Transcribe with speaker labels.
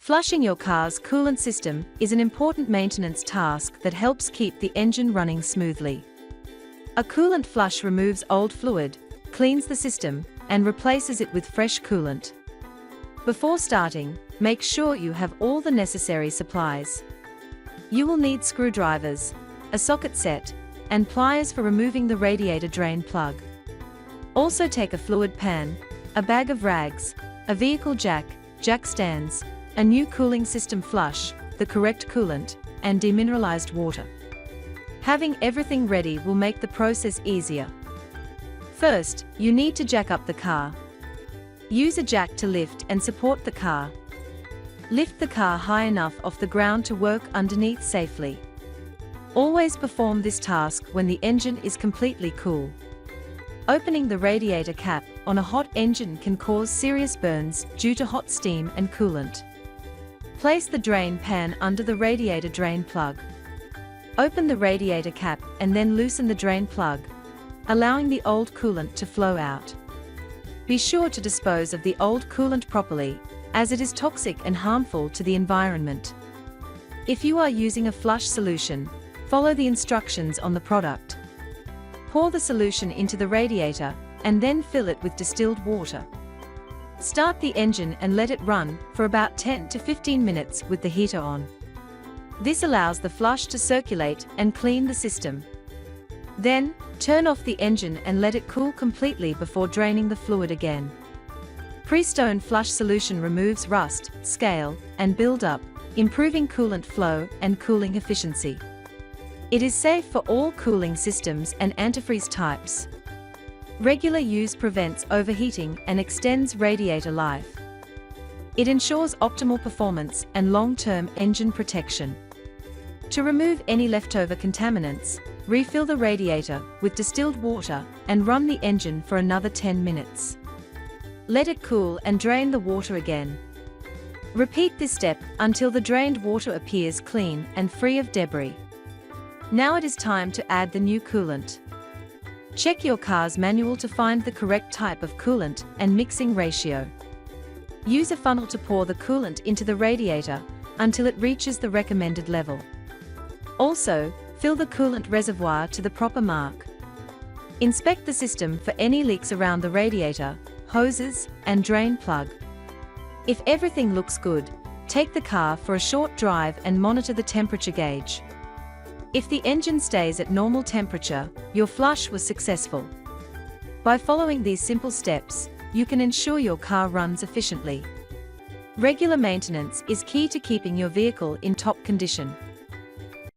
Speaker 1: Flushing your car's coolant system is an important maintenance task that helps keep the engine running smoothly. A coolant flush removes old fluid, cleans the system, and replaces it with fresh coolant. Before starting, make sure you have all the necessary supplies. You will need screwdrivers, a socket set, and pliers for removing the radiator drain plug. Also take a fluid pan, a bag of rags, a vehicle jack stands, a new cooling system flush, the correct coolant, and demineralized water. Having everything ready will make the process easier. First, you need to jack up the car. Use a jack to lift and support the car. Lift the car high enough off the ground to work underneath safely. Always perform this task when the engine is completely cool. Opening the radiator cap on a hot engine can cause serious burns due to hot steam and coolant. Place the drain pan under the radiator drain plug. Open the radiator cap and then loosen the drain plug, allowing the old coolant to flow out. Be sure to dispose of the old coolant properly, as it is toxic and harmful to the environment. If you are using a flush solution, follow the instructions on the product. Pour the solution into the radiator, and then fill it with distilled water. Start the engine and let it run for about 10 to 15 minutes with the heater on. This allows the flush to circulate and clean the system. Then, turn off the engine and let it cool completely before draining the fluid again. Pre-stone flush solution removes rust, scale, and build-up, improving coolant flow and cooling efficiency. It is safe for all cooling systems and antifreeze types. Regular use prevents overheating and extends radiator life. It ensures optimal performance and long-term engine protection. To remove any leftover contaminants, refill the radiator with distilled water and run the engine for another 10 minutes. Let it cool and drain the water again. Repeat this step until the drained water appears clean and free of debris. Now it is time to add the new coolant. Check your car's manual to find the correct type of coolant and mixing ratio. Use a funnel to pour the coolant into the radiator until it reaches the recommended level. Also, fill the coolant reservoir to the proper mark. Inspect the system for any leaks around the radiator, hoses, and drain plug. If everything looks good, take the car for a short drive and monitor the temperature gauge. If the engine stays at normal temperature, your flush was successful. By following these simple steps, you can ensure your car runs efficiently. Regular maintenance is key to keeping your vehicle in top condition.